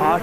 8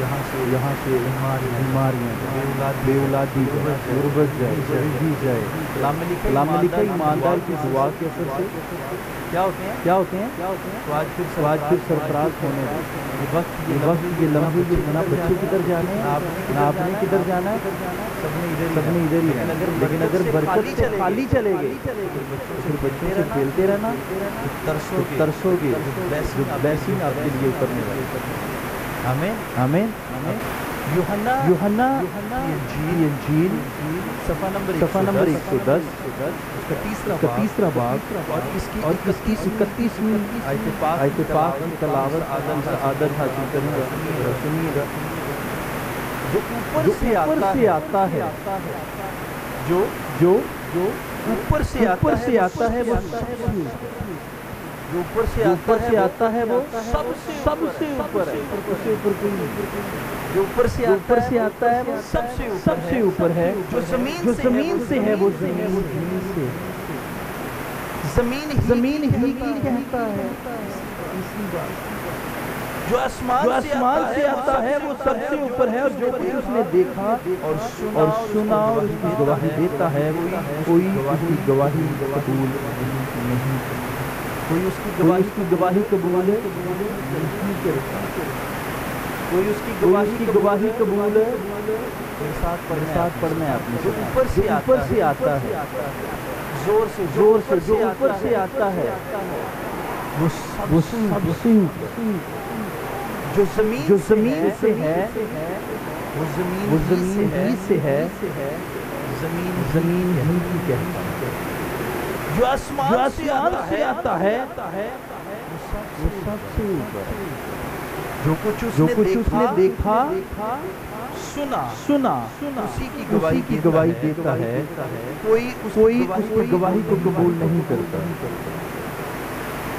یہاں سے بیماریاں بے اولادی غربت جائے جائے کلام میں لکھا ایماندار کی دعا کے اثر سے کیا ہوتے ہیں تو آج پھر سرفراز ہونے یہ وقت یہ لمحے یہ نہ بچے کدھر جانے ہیں نہ آپ نے کدھر جانا ہے سب نے ادھر ہی رہنا لیکن اگر برکت سے خالی چلے گئے پھر بچوں سے کھیلتے رہنا ترسو گے جو بلیسنگ آپ کے لیے اترنے والی آمین یوحنا انجیل صفحہ نمبر 110 کا تیسرا باب اور اس کی 31ویں آیت پاک کی تلاوت عادت حاصل کریں گے سنیے گا جو اوپر سے آتا ہے جو اوپر سے آتا ہے وہ جو اوپر سے آتا ہے وہ سب سے اوپر ہے جو اوپر سے آتا ہے وہ سب سے اوپر ہے جو زمین سے ہے وہ زمین ہی کی کہتا ہے جو آسمان سے آتا ہے وہ سب سے اوپر ہے اور جو کچھ اس نے دیکھا اور سنا اور اس کی گواہی دیتا ہے کوئی اس کی گواہی قبول نہیں کوئی اس کی گواہی قبول نہیں کرتا کوئی اس کی گواہی قبول ہے ساتھ پڑھنا ہے آپ نے اوپر سے آتا ہے زور سے جو اوپر سے آتا ہے وہ سب سے جو زمین سے ہے وہ زمین ہی سے ہے زمین ہی کی کہتا ہے جو آسمان سے آتا ہے وہ سب سے اوپر جو کچھ اس نے دیکھا سنا اسی کی گواہی دیتا ہے کوئی اس کی گواہی کو قبول نہیں کرتا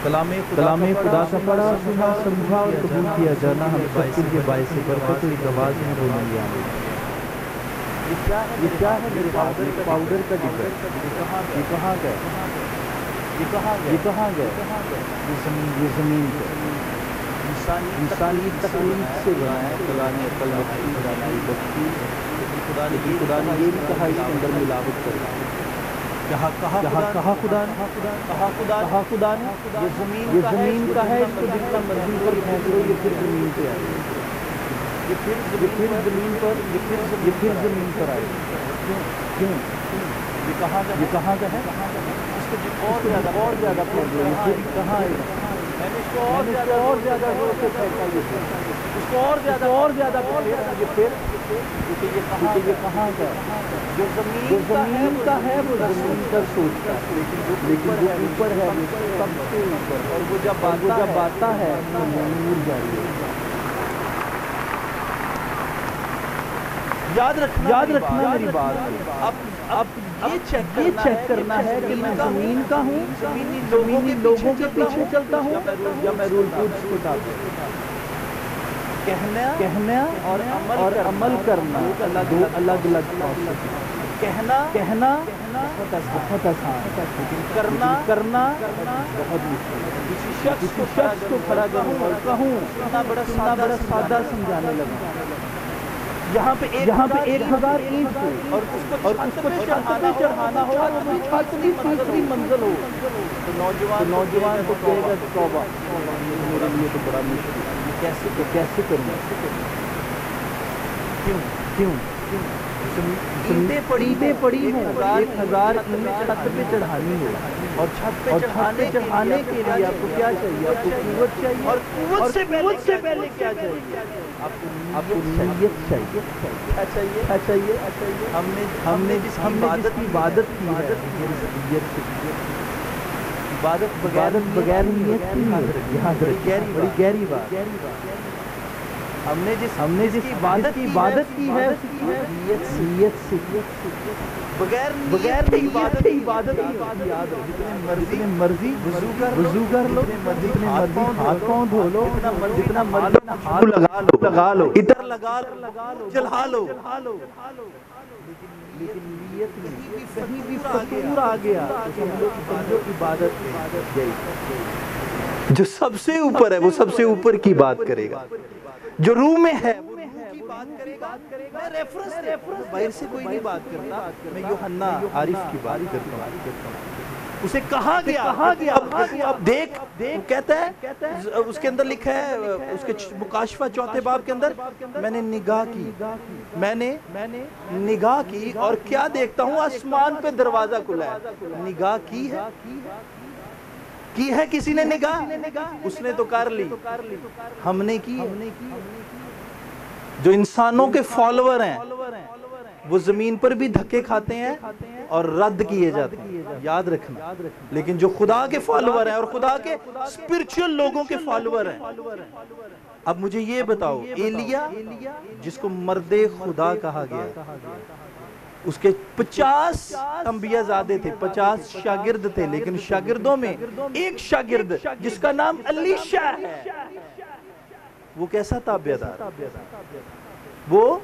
کلام خدا کا پڑھا سنا سمجھا اور قبول کیا جانا ہم سب کے لیے باعث برکت اور آواز میں بولیں گے یہ کیا ہے میرے پاؤڈر کا ڈبہ یہ کہاں گئے یہ زمین انسانی تقلید سے بنا ہے خدا نے عقل بخشی خدا نے یہ بھی کہا اس کے اندر ملاوٹ کرنا کہا خدا نے یہ زمین کا ہے اس کو جتنا مرضی پر پھینک لو یہ پھر زمین پہ آئے یہ پھر زمین پر آئے کیوں یہ کہاں کا ہے اس کو اور زیادہ پھینک لو یہ پھر کہاں آئے میں نے اس کو اور زیادہ زور سے پھینکا اس کو اور زیادہ پھینکا یہ پھر یہ کہاں کا جو زمین کا ہے وہ زمین کا سوچتا ہے لیکن جو اوپر ہے وہ سب سے اوپر اور وہ جب آتا ہے تو نور جاری ہے یاد رکھنا میری بات اب یہ چیک کرنا ہے کہ میں زمین کا ہوں زمینی لوگوں کے پیچھے چلتا ہوں یا میں رول کوڈز کو ڈالتا ہوں کہنا اور عمل کرنا دو الگ کہنا بہت آسان کرنا بہت مشکل کسی شخص کو کھڑا کروں اور کہوں بڑا سادہ سمجھانے لگا یہاں پہ 1000 اینٹ ہو اور اس کو چڑھانا ہو اور وہ تیسری منزل ہو تو نوجوان کو کہے گا توبہ میرے لیے تو بڑا مشکل ہے کیسے کروں کیوں اینٹیں پڑی ہوں 1000 اینٹ چھت پہ چڑھانی ہو اور چھت پہ چڑھانے کے لیے آپ کو کیا چاہیے آپ کو قوت چاہیے اور قوت سے پہلے کیا چاہیے آپ کو نیت چاہیے کیا چاہیے ہم نے جس عبادت کی ہے عبادت بغیر نیت کی یہاں بڑی گہری بات ہم نے جس عبادت کی ہے نیت سے بغیر عبادت یاد رکھو جتنے مرضی وضو کر لو جتنے مرضی ہاتھ پاؤں دھو لو جتنا مرضی ہاتھ لگا لو عطر لگا لو جلا لو لیکن نیت میں کہیں بھی فطور آ گیا تو سمجھو عبادت گئی جو سب سے اوپر ہے وہ سب سے اوپر کی بات کرے گا جو روح میں ہے وہ بات کرے گا میں ریفرنس باہر سے کوئی نہیں بات کرتا، میں یوحنا عارف کی بات کرتا ہوں۔ اسے کہا گیا اب دیکھ کہتا ہے، اس کے اندر لکھا ہے اس کے مکاشفہ 4 باب کے اندر، میں نے نگاہ کی اور کیا دیکھتا ہوں، آسمان پہ دروازہ کھلا ہے۔ نگاہ کی ہے کسی نے نگاہ؟ اس نے تو کر لی، ہم نے کی۔ جو انسانوں کے فالوور ہیں وہ زمین پر بھی دھکے کھاتے ہیں اور رد کیے جاتے ہیں، یاد رکھنا۔ لیکن جو خدا کے فالوور ہیں اور خدا کے اسپرچول لوگوں کے فالوور ہیں، اب مجھے یہ بتاؤ، ایلیا جس کو مرد خدا کہا گیا، اس کے 50 انبیاء زادے تھے، 50 شاگرد تھے، لیکن شاگردوں میں ایک شاگرد جس کا نام الیشع ہے، وہ کیسا تابعدار؟ وہ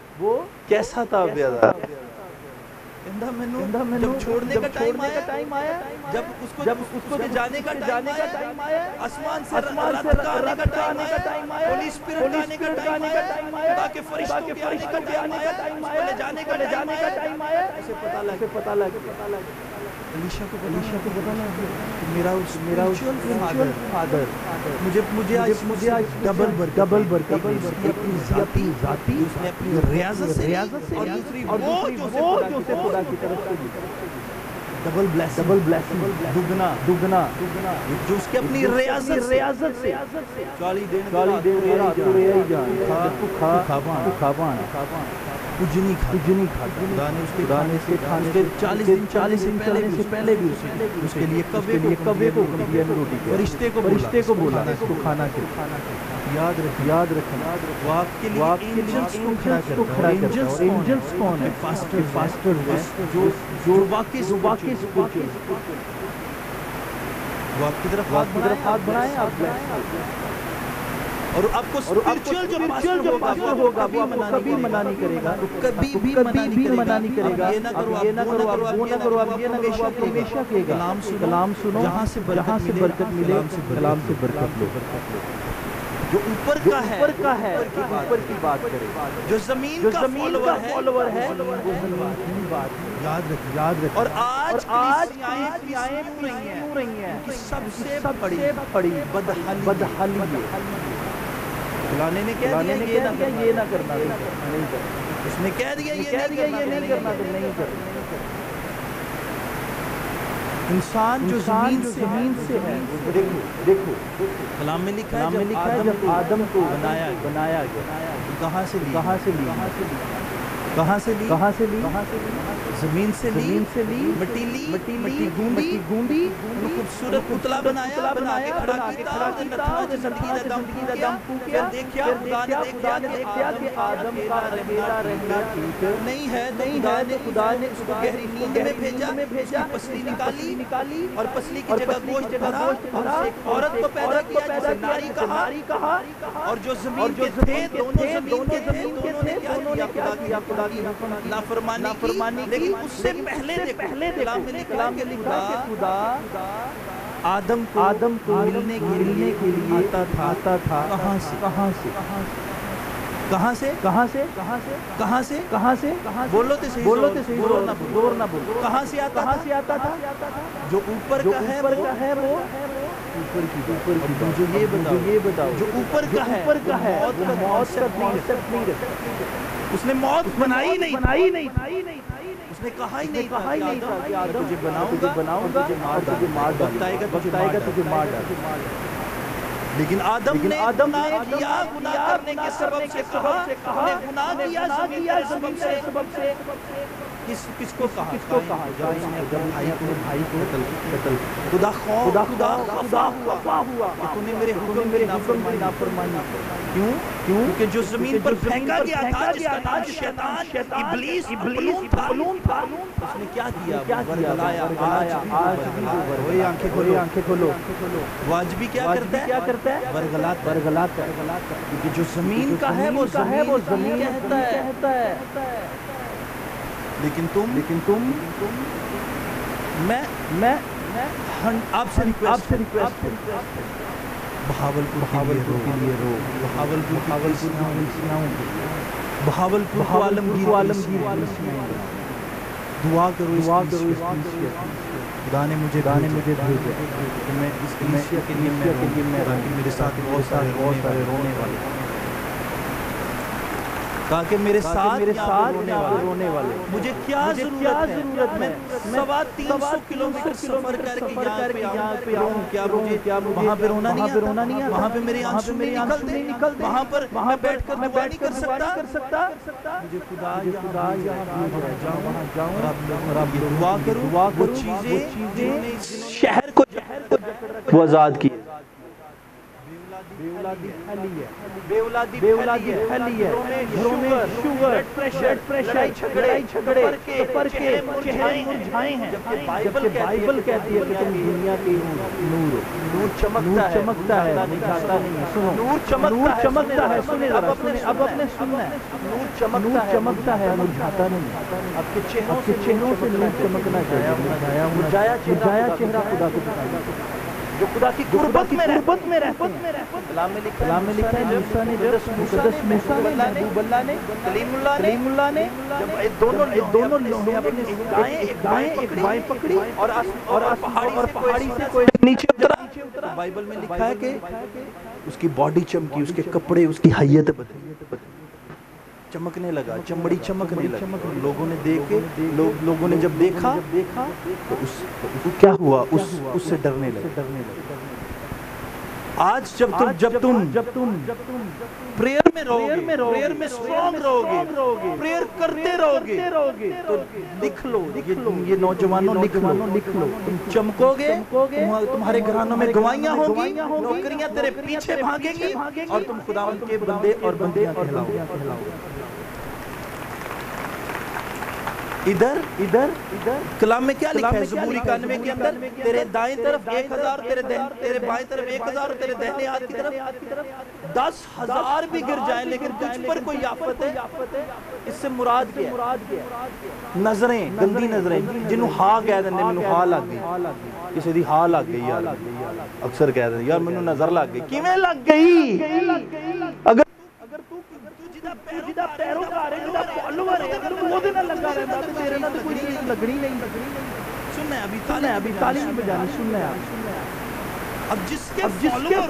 کیسا تابعدار؟ جب چھوڑنے کا ٹائم آیا، جب اس کو جانے کا ٹائم آیا، آسمان سے رد کرنے کا ٹائم آیا، ہولی اسپرٹ آنے کا ٹائم آیا، خدا کے فرشتوں کے آنے کا ٹائم آیا، اس کو لے جانے کا ٹائم آیا، اسے پتہ لگ الیشع کو پتہ لگ کہ میرا اسپرچول فادر مجھے آج ڈبل برکت، اپنی ذاتی، اس نے اپنی ریاضت سے، اور دوسری وہ جو اسے خدا کی طرف سے ڈبل بلیسنگ، دگنا، جو اس کے اپنی ریاضت سے 40 دن کچھ نہیں کھاتا، خدا نے اس کے کھانے سے 40 دن پہلے بھی اس کے لیے کبے کو روٹی، فرشتے کو بولا اس کو کھانا کھلا۔ یاد رکھنا، وہ آپ کے لیے انجلز کو کھڑا کرتا ہے۔ انجلز کون ہے؟ پاسٹر ہے، جو واقعی اسپرچول، وہ آپ کی طرف ہاتھ بڑھائیں، آپ اور آپ کو اسپرچول جو پاسٹر ہوگا وہ آپ کو کبھی منع نہیں کرے گا، کبھی منع نہیں کرے گا، یہ نہ کرو، آپ یہ نہ کرو، آپ یہ نہ کرو، آپ ہمیشہ کہے گا کلام سنو، جہاں سے برکت ملے، کلام سے برکت لو۔ جو اوپر کا ہے اوپر کی بات کرے، جو زمین کا فالوور ہے وہ زمین کی بات یاد رکھ۔ اور آج کلیسیاں کیوں رہی ہیں؟ سب سے بڑی بدحالی فلانے نے کہہ دیا یہ نہ کرنا، اس نے کہہ دیا یہ نہیں کرنا تو نہیں کرنا۔ انسان جو زمین سے ہے، دیکھو کلام میں لکھا ہے جب آدم کو بنایا گیا، کہاں سے لی؟ زمین سے لی، مٹی گونڈی، خوبصورت پتلا بنایا، بنا کے کھڑا کیا، زندگی کا دم پھوکیا، دیکھا خدا نے دیکھا کہ آدم کا اکیلا رہنا ٹھیک نہیں ہے، خدا نے اس کو گہری نیند میں بھیجا، پسلی نکالی اور پسلی کی جگہ گوشت بھرا، ایک عورت کو پیدا کیا جسے ناری کہا، اور جو زمین کے تھے دونوں زمین کے تھے، دونوں نے کیا کیا؟ خدا کی نافرمانی کی۔ لیکن اس سے پہلے کلام میں لکھا کہ خدا آدم کو ملنے کے لیے آتا تھا، کہاں سے بولو تو صحیح، زور نہ بولو، کہاں سے آتا تھا؟ جو اوپر کا ہے وہ اوپر کی، جو یہ بتاؤ جو اوپر کا ہے وہ موت کا کانسیپٹ نہیں رکھتا، اس نے موت بنائی نہیں، اس نے کہا ہی نہیں تھا کہ آدم تجھے بناؤں گا اور تجھے مار ڈالے گا، تجھے مار ڈالے گا۔ لیکن آدم نے گناہ کرنے کے سبب سے کہا، گناہ کیا زمین کے سبب سے، کس کو کہا؟ بھائی کو قتل، خدا خفا ہوا کہ تو نے میرے حکم کی نافرمانی۔ کیوں؟ کیونکہ جو زمین پر پھینکا گیا تھا، جس کا نام شیطان، ابلیس تھا، اس نے کیا کیا؟ ورگلایا، آج بھی آنکھیں کھولو، وہ آج بھی کیا کرتا ہے؟ ورگلاتا ہے، کیونکہ جو زمین کا ہے وہ زمین کہتا ہے۔ لیکن تم میں آپ سے ریکویسٹ بہاولپور کے لیے رو، بہاولپور بہاولپور کو عالمگیر دعا کرو اس خدا نے مجھے بھیجا کہ میں اس کلیسیا کے لیے میں میرے ساتھ بہت سارے رونے والے کہا کہ میرے ساتھ رونے والے مجھے کیا ضرورت ہے میں 350 کلومیٹر سفر کر کے یہاں پہ آؤں کیا وہاں پہ رونا نہیں آتا وہاں پہ میرے آنسو نہیں نکلتے وہاں پر میں بیٹھ کر دعا نہیں کر سکتا مجھے خدا یہاں جاؤں اور آپ دعا کروں وہ چیزیں شہر کو وہ آزاد کی بے اولادی پھیلی ہے گھروں میں شوگر بلڈ پریشر لڑائی جھگڑے پر کے چہرے مرجھائے ہیں جبکہ بائبل کہتی ہے کہ تم دنیا کے نور چمکتا ہے مرجھاتا نہیں ہے سنو نور چمکتا ہے سنیں اب اپنے سننا ہے نور چمکتا ہے مرجھاتا نہیں ہے آپ کے چہروں سے نور چمکنا چاہیے مرجھایا چہرہ خدا کو دکھائے جو خدا کی قربت میں رہتے ہیں کلام میں لکھا ہے موسیٰ نے مقدس موسیٰ نے کلیم اللہ نے جب دونوں لوگوں نے اپنے ایک بائیں پکڑی اور پہاڑی سے کوئی نیچے اترا بائبل میں لکھا ہے کہ اس کی باڈی چمکی اس کے کپڑے اس کی حیت بدلی چمکنے لگا چمڑی چمکنے لگا لوگوں نے دیکھے لوگوں نے جب دیکھا تو کیا ہوا اس سے ڈرنے لگے آج جب تم پریئر میں پریئر میں اسٹرانگ رہو گے پریئر کرتے رہو گے تو لکھ لو یہ نوجوانوں لکھ لو تم چمکو گے تمہارے گھرانوں میں گوائیاں ہوں گی نوکریاں تیرے پیچھے بھاگیں گی اور تم خداوند کے بندے اور بندیاں کہلاؤ ادھر کلام میں کیا لکھا ہے زبور 91 کے اندر تیرے دائیں طرف 1000 تیرے بائیں طرف 1000 اور تیرے دہنے ہاتھ کی طرف 10,000 بھی گر جائیں لیکن تجھ پر کوئی آفت ہے اس سے مراد کیا ہے نظریں گندی نظریں جنہوں ہاں کہہ دیں مینوں ہاں لگ گئی کسی دی ہاں لگ گئی یار اکثر کہہ دیں یار مینوں نظر لگ گئی کیویں لگ گئی اگر جدا پیروکار ہے جدا فالوور ہے اگر تو وہ دن لگا رہتا تو تیرے نہ تو کوئی چیز لگنی نہیں سننا ہے ابھی تعلیم بجانی سننا ہے اب جس کے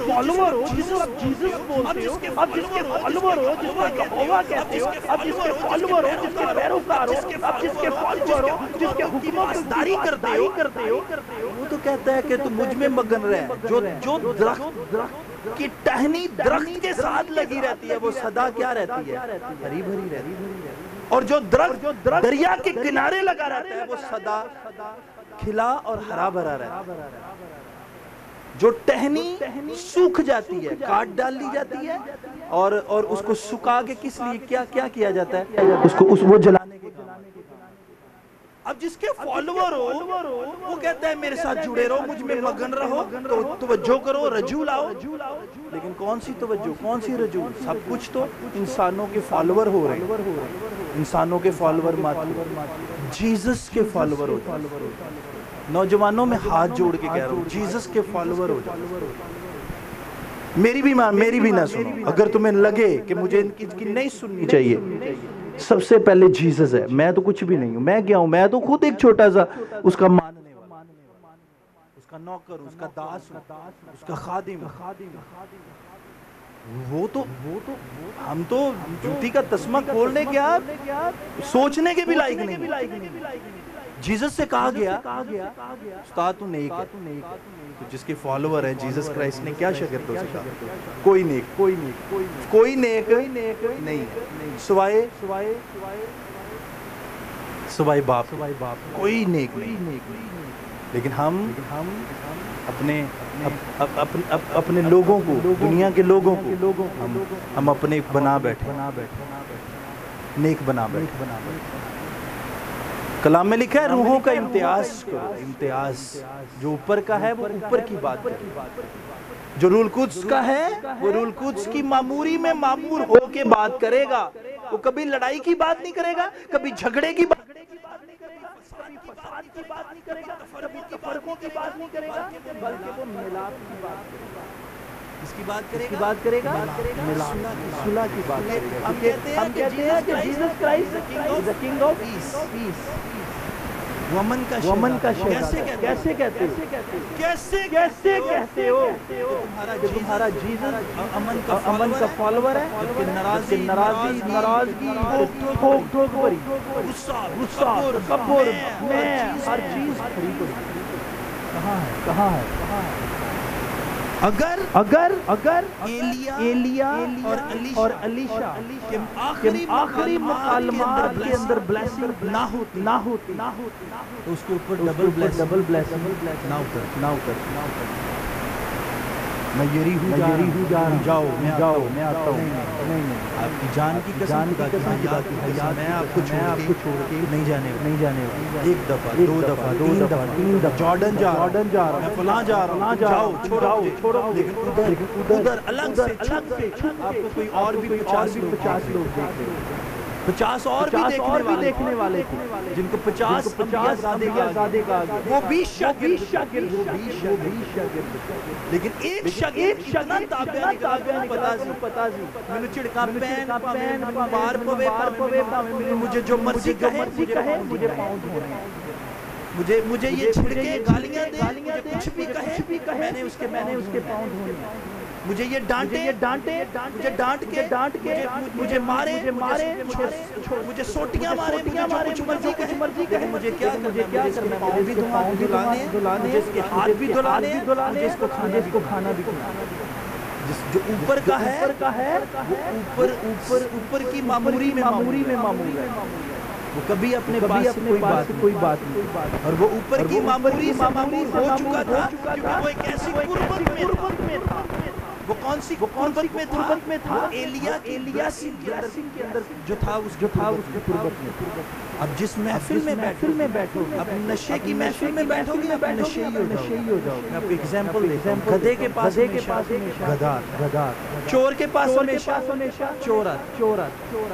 فالوور ہو جس کو جیسس بولتے ہو اب جس کے فالوور ہو جس کو یہوہ کہتے ہو اب جس کے فالوور ہو جس کے پیروکار ہو اب جس کے فالوور ہو جس کے حکموں کی داری کرتے ہو وہ تو کہتا ہے کہ تو مجھ میں مگن رہے جو درخت کی ٹہنی درخت کے ساتھ لگی رہتی ہے وہ صدا کیا رہتی ہے ہری بھری رہتی ہے اور جو درخت دریا کے کنارے لگا رہتا ہے وہ صدا کھلا اور ہرا بھرا رہتا ہے جو ٹہنی سوکھ جاتی ہے کاٹ ڈال لی جاتی ہے اور اس کو سکھا کے کس لیے کیا کیا جاتا ہے وہ جلانے کے اب جس کے فالوور ہو وہ کہتا ہے میرے ساتھ جڑے رہو مجھ میں مگن رہو توجہ کرو رجوع لاؤ لیکن کون سی توجہ کون سی رجوع سب کچھ تو انسانوں کے فالوور ہو رہے ہیں انسانوں کے فالوور مات جیزس کے فالوور ہو جائے نوجوانوں میں ہاتھ جوڑ کے کہہ رہا ہوں جیزس کے فالوور ہو جائے میری بھی نہ سنو اگر تمہیں لگے کہ مجھے ان کی نہیں سننی چاہیے سب سے پہلے جیزس ہے میں تو کچھ بھی نہیں ہوں میں کیا ہوں میں تو خود ایک چھوٹا سا اس کا ماننے والا اس کا نوکر اس کا داس اس کا خادم وہ تو ہم تو جوتی کا تسمہ کھولنے کے سوچنے کے بھی لائق نہیں جیزس سے کہا گیا استاد تو نیک ہے تو جس کے فالوور ہیں جیزس کرائسٹ نے کیا شاگردوں سے کہا کوئی نیک نہیں سوائے باپ کوئی نیک نہیں لیکن ہم اپنے لوگوں کو دنیا کے لوگوں کو ہم اپنے بنا بیٹھے نیک بنا بیٹھے کلام میں لکھا ہے روحوں کا امتیاز کرو امتیاز جو اوپر کا ہے وہ اوپر کی بات کرے جو روح القدس کا ہے وہ روح القدس کی معموری میں معمور ہو کے بات کرے گا وہ کبھی لڑائی کی بات نہیں کرے گا کبھی جھگڑے کی بات کی بات نہیں کرے گا کبھی تفرقوں کی بات نہیں کرے گا بلکہ وہ ملاپ کی بات کرے گا اس کی بات کرے گا صلح کی بات کرے گا. ہم کہتے ہیں کہ Jesus Christ is the king of peace. وہ امن کا شہزادہ. کیسے کہتے ہو کہ تمہارا جیسس امن کا فالوور ہے, ناراضگی ٹھوک بھری, غصہ, تکبر, میں ہر چیز کھڑی پڑی. کہاں ہے اگر ایلیا اور الیشا کے آخری مکالمات کے اندر بلیسنگ نہ ہوتی تو اس کے اوپر ڈبل بلیسنگ نہ اتر. میں یریحو جا رہا ہوں, جاؤ میں آتا ہوں. نہیں, آپ کی جان کی قسم میں آپ کو چھوڑ کے نہیں جانے والا. ایک دفعہ, دو دفعہ, تین دفعہ جارڈن جا رہا ہوں, میں فلاں جا رہا ہوں, جاؤ چھوڑو. لیکن ادھر الگ سے آپ کو کوئی اور بھی 50 لوگ دیکھ رہے ہیں, 50 اور بھی دیکھنے والے تھے, جن کو 50 انبیاء زادے کہا گیا. وہ 20 شاگرد. لیکن ایک شاگرد اتنا تابعہ نکلا کہ پتا سی میں چڑکا پین بار پوے مجھے جو مرضی کہے مجھے پاؤں دھونے, مجھے یہ چھڑکے گالیاں دے, مجھے کچھ بھی کہے, میں نے اس کے پاؤں دھونے. مجھے یہ ڈانٹے, مجھے ڈانٹ کے مجھے مارے, مجھے سوٹیاں مارے, مجھے کچھ مرضی کہے, مجھے کیا کرنا, پاؤں بھی دھلانے, مجھے اس کے ہاتھ بھی دھلانے, مجھے اس کو کھانا بھی کھلانا. جو اوپر کا ہے وہ اوپر کی معموری میں معمول ہے. وہ کبھی اپنے پاس کوئی بات نہیں, اور وہ اوپر کی معموری سے معمول ہو چکا تھا, کیونکہ وہ ایک ایسی قربت میں تھا. وہ کون سی قربت میں تھا؟ ایلیا کی بلیسنگ کے اندر جو تھا اس کی قربت میں. اب جس محفل میں بیٹھو گے, اب نشے کی محفل میں بیٹھو گے, اب نشے ہی ہو جاؤ. میں آپ کو ایگزامپل دیتا ہوں. گدھے کے پاس گدھار, چور کے پاس ہمیشہ چور,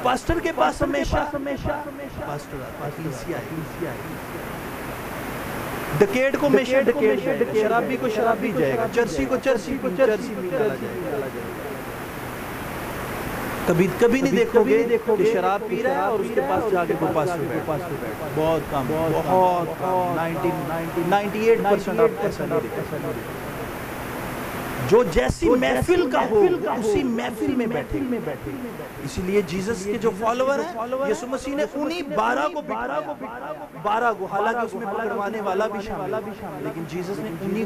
پاسٹر کے پاس ہمیشہ پاسٹر, کلیسیا. ڈکیٹ کو ہمیشہ ڈکیٹ, شرابی کو شرابی جائے گا, چرسی کو چرسی میں ڈالا جائے گا. کبھی نہیں دیکھو گے کہ شراب پی رہا ہے اور اس کے پاس جا کے بہت کم 98% جو جیسی محفل کا ہو اسی محفل میں بیٹھے. اسی لیے جیسس کے جو فالوور ہیں, یسوع مسیح نے انہی 12 کو, حالانکہ اس میں پکڑوانے والا بھی شامل, لیکن جیسس نے انہی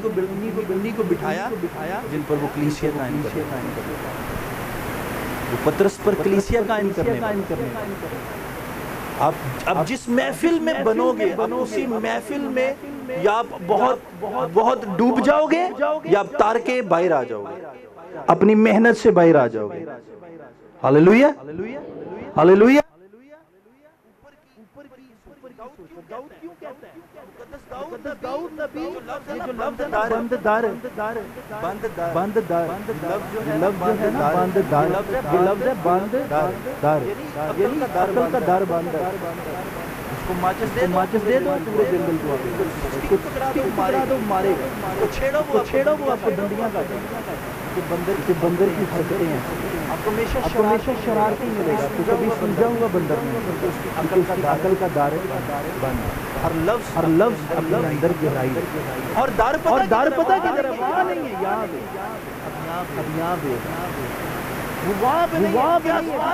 کو بٹھایا جن پر وہ کلیسیا قائم کرنے, وہ پطرس پر کلیسیا قائم کرنے. اب جس محفل میں بنو گے, اسی محفل میں یا بہت ڈوب جاؤ گے یا تار کے باہر آ جاؤ گے, اپنی محنت سے باہر آ جاؤ گے. ہاللیلویا, ہاللیلویا. داؤد کیوں کہتا ہے مقدس داؤد نبی, جو لفظ بنددار, لفظ جو ہے نا بنددار, یہ لفظ ہے بنددار, یعنی عقل کا دار بنددار. اس کو ماچس دے دو, پورے جنگل کو پکڑا دو, مارے گا, چھیڑو وہ آپ کو ڈنڈیاں کا بندر کی حرکتیں ہیں. آپ کو ہمیشہ شرارتی ملے گا, تو کبھی سمجھاؤں گا بندر میں, عقل کا دار بند. ہر لفظ اپنے اندر گہرائی, اور دار پتہ کہ ذرا وہاں نہیں ہے, یہاں پہ وہاں پہ نہیں ہے.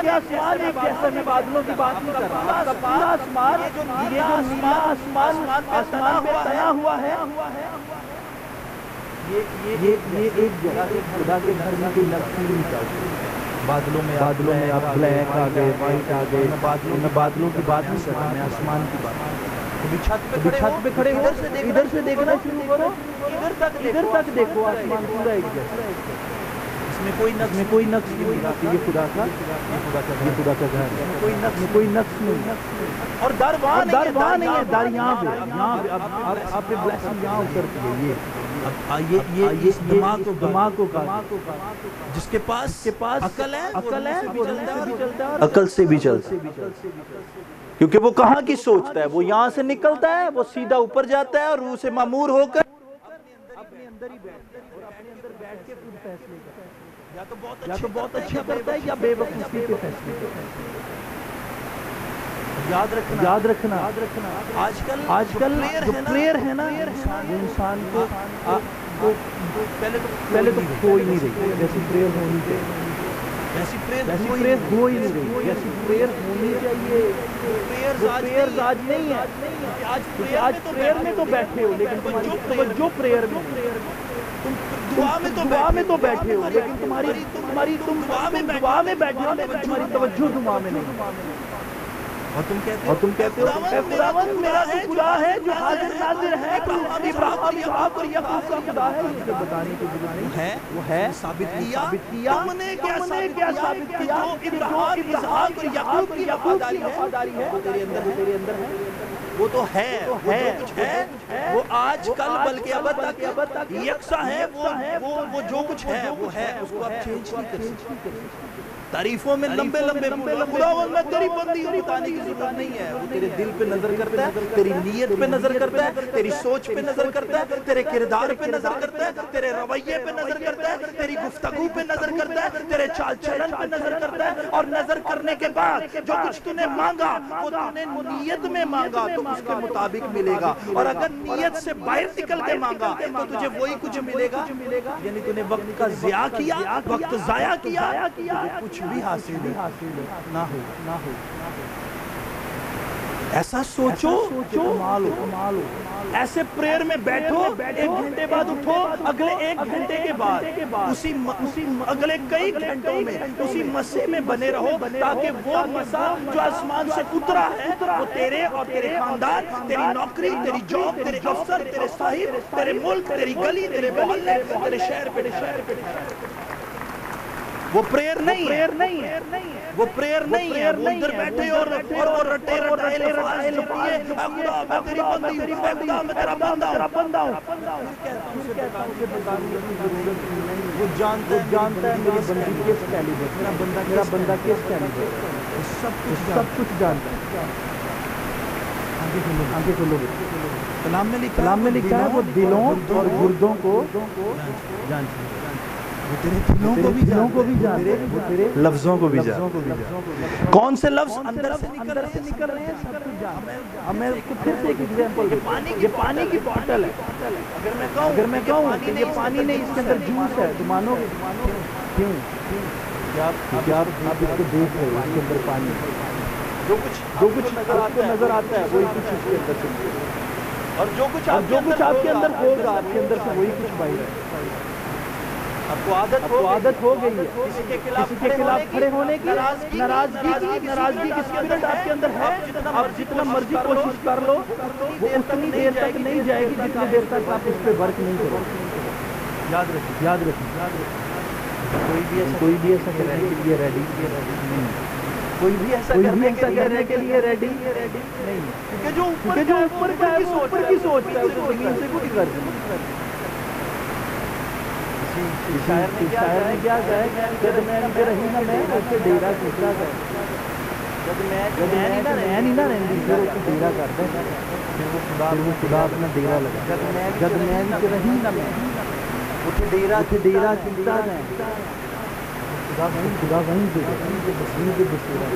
کیا آسمان ایک جیسا, میں بادلوں کی بات نہیں کر رہا, آپ کا پورا آسمان, یہ جو نیلا آسمان پہ تنا ہوا ہے, یہ ایک جگہ خدا کے گھر میں کوئی نقش نہیں چاہتے. بادلوں میں آپ بلیک آ گئے, وائٹ آ گئے, میں بادلوں کی بات نہیں کر رہا, میں آسمان کی بات. چھت پہ کھڑے ہو, ادھر سے دیکھنا شروع کرو, ادھر تک دیکھو, آسمان پورا ایک جیسا. اس میں کوئی نقص نہیں ملا کہ یہ خدا کا گھر ہے, کوئی نقص نہیں. اور در وہاں نہیں ہے, در یہاں پہ. آپ پہ بلیسنگ یہاں اترتی ہے. یہ اس دماغ کو جس کے پاس عقل ہے وہ عقل سے بھی چلتا ہے, کیونکہ وہ کہاں کی سوچتا ہے, وہ یہاں سے نکلتا ہے, وہ سیدھا اوپر جاتا ہے, اور روح سے معمور ہو کر اپنے اندر ہی بیٹھتا ہے, اور اپنے اندر خود فیصلے کرتا ہے، یا تو بہت اچھا کرتا ہے یا بے وقوفی پہ فیصلے کرتا ہے۔ یاد رکھنا آج کل جو پریئر ہے نا وہ انسان کو پہلے تو ہو ہی نہیں رہی جیسی پریئر ہونی چاہیے، ویسی پریئر ہو ہی نہیں رہی جیسی پریئر ہونی چاہیے۔ پریئر آج نہیں ہے، آج پریئر میں تو بیٹھے ہو لیکن تمہاری توجہ پریئر میں، تم دعا میں تو بیٹھے ہو لیکن تم دعا میں بیٹھے ہو لیکن تمہاری توجہ دعا میں نہیں۔ اور تم کہتے ہو اے خداوند میرا تو خدا ہے جو حاضر ناظر ہے، ابراہیم اسحاق اور یعقوب کا خدا ہے، اسے بتانے کی ضرورت نہیں ہے، وہ ہے ثابت کیا تم نے کیا ثابت کیا کہ جو ابراہیم اسحاق اور یعقوب کی وفاداری ہے وہ تیرے اندر ہے، وہ تو ہے وہ آج کل بلکہ اب تک یکساں ہے، وہ جو کچھ ہے وہ ہے، اس کو آپ چینج نہیں کر سکتے۔ تعریفوں میں لمبے خداوند میں تیری بندی ہوں بتانے کی ضرورت نہیں ہے، وہ تیرے دل پہ نظر کرتا ہے، تیری نیت پہ نظر کرتا ہے، تیری سوچ پہ نظر کرتا ہے، تیرے کردار پہ نظر کرتا ہے، تیرے رویے پہ نظر کرتا ہے، تیری گفتگو پہ نظر کرتا ہے، تیرے چال چلن پہ نظر کرتا ہے، اور نظر کرنے کے بعد جو کچھ تو نے مانگا وہ تو نے نیت میں مانگا تو اس کے مطابق ملے گا، اور اگر نیت سے باہر نکل کے مانگا تو تجھے وہی کچھ ملے گا، یعنی تو نے وقت کا ضیاع کیا، وقت ضائع کیا، کچھ بھی حاصل نہ ہو۔ ایسا سوچو کمال ہو، ایسے پریئر میں بیٹھو، ایک گھنٹے بعد اٹھو، اگلے ایک گھنٹے کے بعد اسی اگلے کئی گھنٹوں میں اسی مسے میں بنے رہو، تاکہ وہ مسا جو آسمان سے اترا ہے وہ تیرے اور تیرے خاندان، تیری نوکری، تیری جاب، تیرے افسر، تیرے صاحب، تیرے ملک، تیری گلی، تیرے محلے، تیرے شہر پہ وہ پریئر نہیں ہے، وہ پریئر نہیں ہے، وہ ادھر بیٹھے اور رٹے رٹائے لفظ جپیے، خدا میں تیری بندی ہوں، خدا میں تیرا بندہ ہوں۔ وہ جانتا ہے میری بندی کس کیلیبر، میرا بندہ کس کیلیبر، سب کچھ جانتا ہے۔ آنکھیں کھولو، کلام میں لکھا ہے وہ دلوں اور گردوں کو جانتا ہے، تیرے دلوں کو بھی جانتے ہیں، تیرے لفظوں کو بھی جانتے ہیں، کون سے لفظ اندر سے نکل رہے ہیں سب کچھ جانتے ہیں۔ ہمیں پھر سے ایک ایگزامپل دے، یہ پانی کی بوتل ہے، اگر میں کہوں کہ یہ پانی نہیں اس کے اندر جوس ہے تو مانو گے؟ کیوں؟ کیونکہ آپ اس کو دیکھ رہے ہو، اس کے اندر پانی جو کچھ نظر آتا ہے وہی کچھ اس کے اندر سے، اور جو کچھ آپ کے اندر ہوگا آپ کے اندر سے وہی کچھ باہر ہے۔ آپ کو عادت ہو گئی ہے کسی کے خلاف کھڑے ہونے کی، ناراضگی کی اسپرٹ آپ کے اندر ہے، آپ جتنا مرضی کوشش کر لو وہ اتنی دیر تک نہیں جائے گی جتنی دیر تک آپ اس پہ ورک نہیں کرو۔ یاد رکھیں کوئی بھی ایسا کرنے کے لیے ریڈی نہیں، کوئی بھی ایسا کرنے کے لیے ریڈی نہیں، کیونکہ جو اوپر کی سوچ ہے وہ زمین سے کچھ کر دیں۔ شاعر نے کیا کہا ہے، جب میں رہی نہ میں اسے ڈیرا کھچا گیا، جب میں نہیں نہ رہی پھر اسے ڈیرا کرتا ہے، پھر وہ خدا اپنا ڈیرا لگا، جب میں رہی نہ میں اسے ڈیرا کھچا گیا، خدا وہیں پہ بسیرا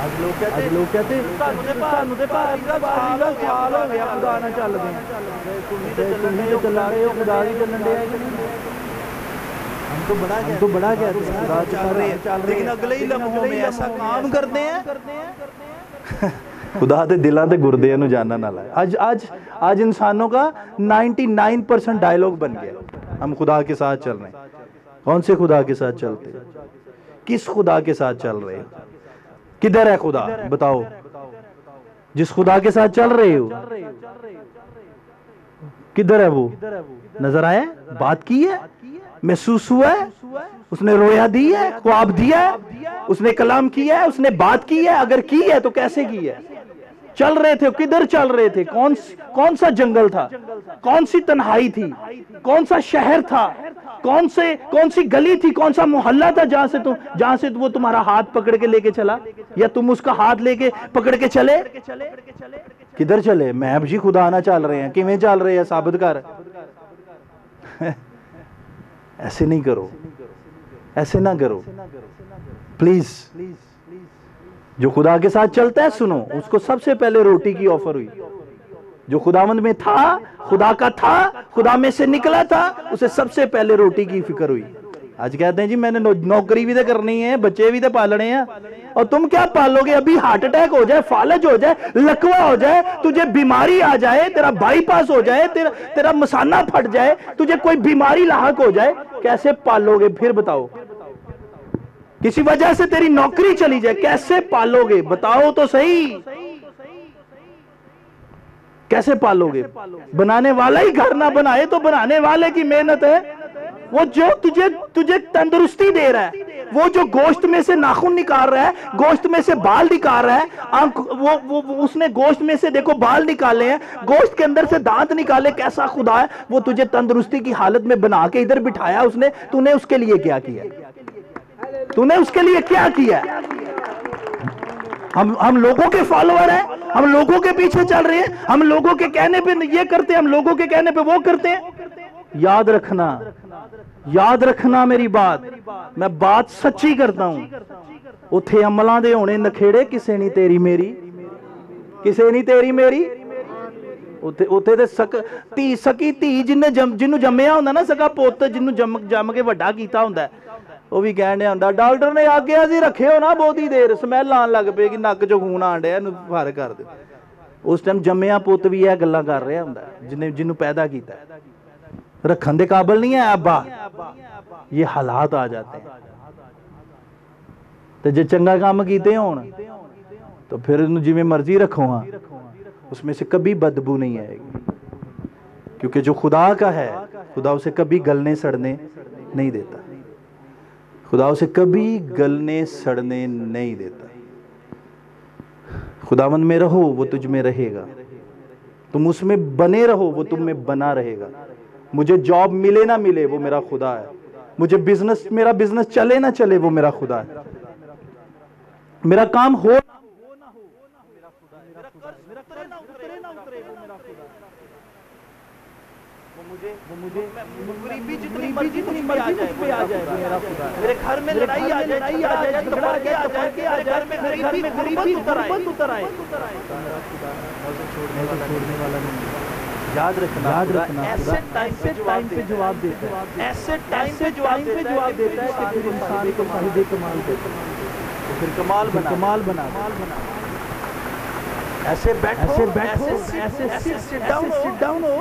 آج لوگ کہتے ہیں خدا نہ چل گئے، تم ہی چلا رہے ہو، خدا بھی چلن دے ہے، ہم تو بڑا کہتے ہیں خدا چل رہے ہیں، لیکن اگلے ہی لمحوں میں ایسا کام کرتے ہیں خدا دے دلاں تے گردیاں نو جاننا نہ لائے۔ آج انسانوں کا 99% ڈائلوگ بن گیا، ہم خدا کے ساتھ چل رہے ہیں۔ کون سے خدا کے ساتھ چلتے ہیں؟ کس خدا کے ساتھ چل رہے ہیں؟ کدھر ہے خدا بتاؤ؟ جس خدا کے ساتھ چل رہے ہو کدھر ہے وہ؟ نظر آیا؟ بات کی ہے؟ محسوس ہوا ہے؟ اس نے رویا دی ہے؟ خواب دیا ہے؟ اس نے کلام کیا ہے؟ اس نے بات کی ہے؟ اگر کی ہے تو کیسے کی ہے؟ چل رہے تھے، کدھر چل رہے تھے؟ کون سا جنگل تھا؟ کون سی تنہائی تھی؟ کون سا شہر تھا؟ کون سی گلی تھی؟ کون سا محلہ تھا جہاں سے وہ تمہارا ہاتھ پکڑ کے لے کے چلا، یا تم اس کا ہاتھ لے کے پکڑ کے چلے؟ کدھر چلے؟ محب جی خدا نہ چل رہے ہیں، کیویں چل رہے ہیں ثابت کر۔ ایسے نہیں کرو، ایسے نہ کرو پلیز۔ جو خدا کے ساتھ چلتا ہے سنو، اس کو سب سے پہلے روٹی کی آفر ہوئی۔ جو خداوند میں تھا، خدا کا تھا، خدا میں سے نکلا تھا، اسے سب سے پہلے روٹی کی فکر ہوئی۔ آج کہتے ہیں جی میں نے نوکری بھی تو کرنی ہے، بچے بھی تو پالنے ہیں، اور تم کیا پالو گے؟ ابھی ہارٹ اٹیک ہو جائے، فالج ہو جائے، لکوہ ہو جائے، تجھے بیماری آ جائے، تیرا بائی پاس ہو جائے، تیرا مثانہ پھٹ جائے، تجھے کوئی بیماری لاحق ہو جائے، کیسے پالو گے پھر بتاؤ؟ کسی وجہ سے تیری نوکری چلی جائے، کیسے پالو گے؟ بتاؤ تو صحیح، کیسے پالو گے؟ بنانے والا ہی گھر نہ بنائے تو بنانے والے کی محنت ہے۔ وہ جو تجھے تندرستی دے رہا ہے، وہ جو گوشت میں سے ناخن نکال رہا ہے، گوشت میں سے بال نکال رہا ہے، اس نے گوشت میں سے دیکھو بال نکالے ہیں، گوشت کے اندر سے دانت نکالے، کیسا خدا ہے؟ وہ تجھے تندرستی کی حالت میں بنا کے ادھر بٹھایا اس نے، تو نے اس کے لیے کیا کیا؟ تو نے اس کے لیے کیا کیا؟ ہم لوگوں کے فالوور ہیں، ہم لوگوں کے پیچھے چل رہے ہیں، ہم لوگوں کے کہنے پہ یہ کرتے ہیں، ہم لوگوں کے کہنے پہ وہ کرتے ہیں۔ یاد رکھنا، یاد رکھنا میری بات، میں بات سچی کرتا ہوں۔ اتھے عملان دے ہونے نکھیڑے، کسے نہیں تیری میری، کسے نہیں تیری میری۔ اتھے دے سکی تھی جنہوں جمعیا ہوندہ نا، سکا پوت جنہوں جم کے وڈا کیتا ہوندہ ہے، وہ بھی کہنے ہوندہ ڈاکٹر نے آگیا سی رکھے ہو نا بہت ہی دیر، سمیل آن لگ پے کہ نک جو خون آن ڈے فار کر دے۔ اس ٹائم جمعیا پوت بھی ہے گلہ کر رہے ہوندہ جنہوں پیدا کیتا ہے، رکھن دے قابل نہیں ہے ابا، یہ حالات آ جاتے ہیں۔ تو جے چنگا کام کیتے ہون تو پھر انہوں جی میں مرضی رکھو ہاں، اس میں سے کبھی بدبو نہیں آئے گی، کیونکہ جو خدا کا ہے خدا اسے کبھی گلنے سڑنے نہیں دیتا، خدا اسے کبھی گلنے سڑنے نہیں دیتا۔ خداوند میں رہو وہ تجھ میں رہے گا، تم اس میں بنے رہو وہ تم میں بنا رہے گا۔ مجھے جاب ملے نہ ملے وہ میرا خدا ہے، مجھے میرا بزنس چلے نہ چلے وہ میرا خدا ہے، میرا کام ہو نہ ہو میرا خدا ہے، میرا قرض اترے نہ اترے وہ میرا خدا ہے۔ وہ مجھے غریبی جتنی مرضی پہ آ جائے وہ میرا خدا ہے، میرے گھر میں لڑائی آ جائے، جھگڑا آ جائے، میرے گھر میں غریبی اتر آئے، چھوڑنے والا نہیں۔ یاد رکھنا ایسے ٹائم پہ جواب دیتا ہے، ایسے ٹائم پہ جواب دیتا ہے کہ پھر انسان کو صاحب کمال دیتا ہے، تو پھر کمال بنا ایسے بیٹھو، ایسے سٹ ڈاؤن ہو،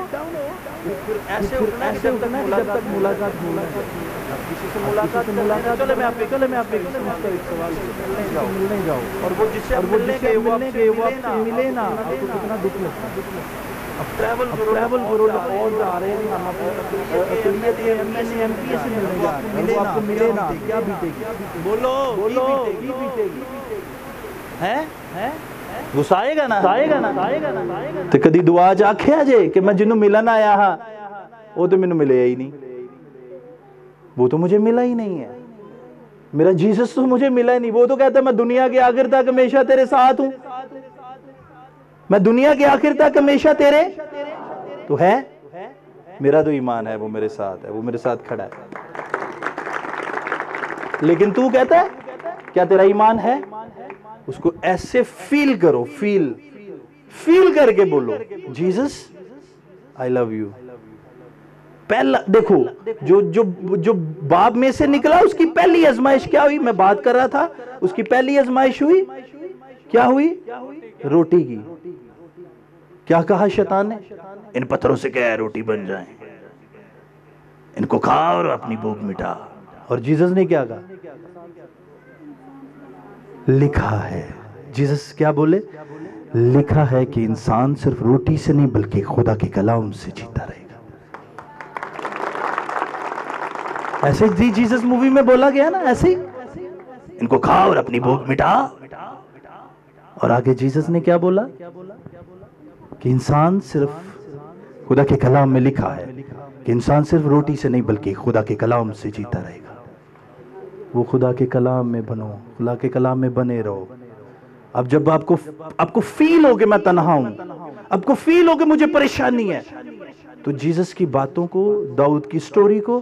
پھر ایسے اٹھنا ہے جب تک ملاقات ہو۔ کسی سے ملاقات چلے میں آپ کو ایک سوال ملنے جاؤ، اور وہ جس سے ملنے گئے وہ آپ سے ملے نا، آپ کو کتنا دکھ لگتا ہے۔ اب ٹریول کرو اور جا رہے ہیں، ہم اقلیت ایم پی سے ملنے جا رہے ہیں، آپ کو ملے نا، کیا بیتے گی؟ بولو کی بیتے گی؟ ہے گسائے گا نا، تو کدی دعا جا کے آجے کہ میں جنہوں ملن آیا ہاں وہ تو میں ملے ہی نہیں، وہ تو مجھے ملا ہی نہیں ہے، میرا جیسس تو مجھے ملا ہی نہیں۔ وہ تو کہتا ہے میں دنیا کے آخر تک ہمیشہ تیرے ساتھ ہوں، میں دنیا کے آخر تک ہمیشہ تیرے تو ہے، میرا تو ایمان ہے وہ میرے ساتھ ہے، وہ میرے ساتھ کھڑا ہے۔ لیکن تو کہتا ہے کیا تیرا ایمان ہے؟ اس کو ایسے فیل کرو، فیل کر کے بولو جیسس I love you۔ پہلا دیکھو جو باپ میں سے نکلا اس کی پہلی ازمائش کیا ہوئی؟ میں بات کر رہا تھا، اس کی پہلی ازمائش ہوئی کیا ہوئی؟ روٹی کی۔ کیا کہا شیطان نے؟ ان پتھروں سے کیا ہے روٹی بن جائیں، ان کو کھا اور اپنی بھوک مٹا۔ اور جیسس نے کیا کہا؟ لکھا ہے۔ جیسس کیا بولے؟ لکھا ہے کہ انسان صرف روٹی سے نہیں بلکہ خدا کے کلام سے جیتا رہے گا۔ ایسے ہی جیسس مووی میں بولا گیا نا، ایسے ہی ان کو کھا اور اپنی بھوک مٹا۔ اور آگے جیسس نے کیا بولا؟ کہ انسان صرف خدا کے کلام میں لکھا ہے کہ انسان صرف روٹی سے نہیں بلکہ خدا کے کلام سے جیتا رہے گا۔ وہ خدا کے کلام میں بنو، خدا کے کلام میں بنے رہو۔ اب جب آپ کو فیل ہو کہ میں تنہا ہوں، آپ کو فیل ہو کہ مجھے پریشانی ہے، تو جیسس کی باتوں کو، داؤد کی سٹوری کو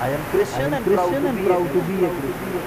I am Christian and proud to be a Christian.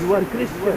You are Christian.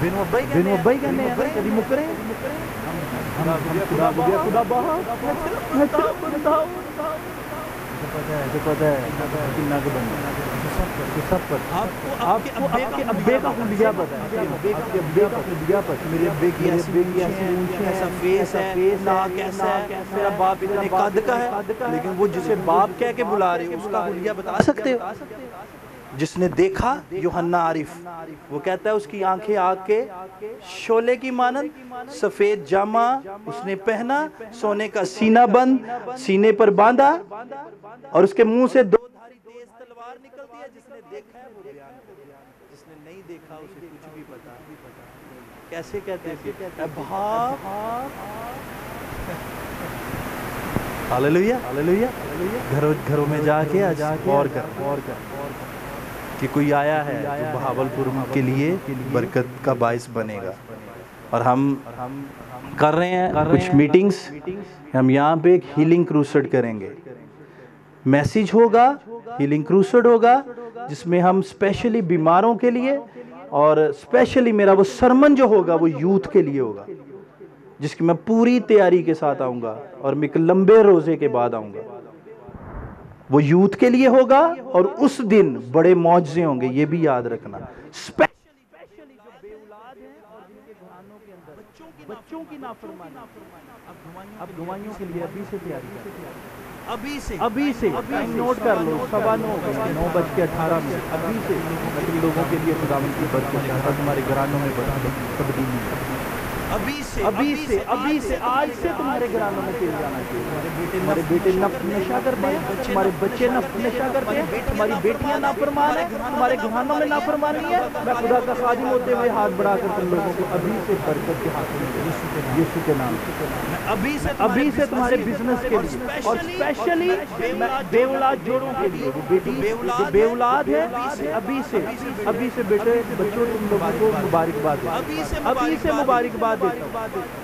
بن وبائی کہنے ہیں کبھی مکرے خدا بگیا خدا بہت پتہ ہے کنہ کے بندے سب پر آپ کے ابے کا خلیہ پتہ ہے ابے کا خلیہ پتہ میرے ابے کی ایسی اونچی ایسا فیس ہے ناک کیسا ہے میرا باپ اتنے قد کا ہے لیکن وہ جسے باپ کہہ کے بلا رہے اس کا خلیہ بتا سکتے ہو؟ جس نے دیکھا یوحنا عارف وہ کہتا ہے اس کی آنکھیں آگ کے شعلے کی مانند سفید جامہ اس نے پہنا سونے کا سینہ بند سینے پر باندھا اور اس کے منہ سے دو دھاری تیز تلوار نکلتی ہے جس نے دیکھا ہے وہ بیان کرتا ہے جس نے نہیں دیکھا اسے کچھ بھی پتا کیسے کہتے ہیں بھاپ ہاللیلویہ گھروں میں جا کے غور کر کہ کوئی آیا ہے جو بہاولپور کے لیے برکت کا باعث بنے گا اور ہم کر رہے ہیں کچھ میٹنگز ہم یہاں پہ ایک ہیلنگ کروسیڈ کریں گے میسیج ہوگا ہیلنگ کروسیڈ ہوگا جس میں ہم اسپیشلی بیماروں کے لیے اور اسپیشلی میرا وہ سرمن جو ہوگا وہ یوتھ کے لیے ہوگا جس کی میں پوری تیاری کے ساتھ آؤں گا اور میں ایک لمبے روزے کے بعد آؤں گا وہ یوتھ کے لیے ہوگا اور اس دن بڑے معجزے ہوں گے یہ بھی یاد رکھنا بچوں کی نافرمانی اب گوائیوں کے لیے ابھی سے تیاری کریں ابھی سے ٹائم نوٹ کر لو 9:18 ابھی سے لوگوں کے لیے خداوند کی برکت تمہارے گھرانوں میں تبدیلی ابھی سے آج سے تمہارے گھرانوں میں تیل جانا چاہیے تمہارے بیٹے نشہ کرتے ہیں تمہارے بچے نشہ کرتے ہیں تمہاری بیٹیاں نافرمان ہیں تمہارے گھرانوں میں نافرمانی ہے میں خدا کا خادم ہوتے ہوئے ہاتھ بڑھا کر تم لوگوں کو ابھی سے برکت کے ہاتھ میں یسوع کے نام سے ابھی سے تمہارے بزنس کے لیے اور اسپیشلی بے اولاد جوڑوں کے لیے وہ بیٹی جو بے اولاد ہے ابھی سے بیٹے بچوں تم لوگوں کو مبارکباد ابھی سے مبارکباد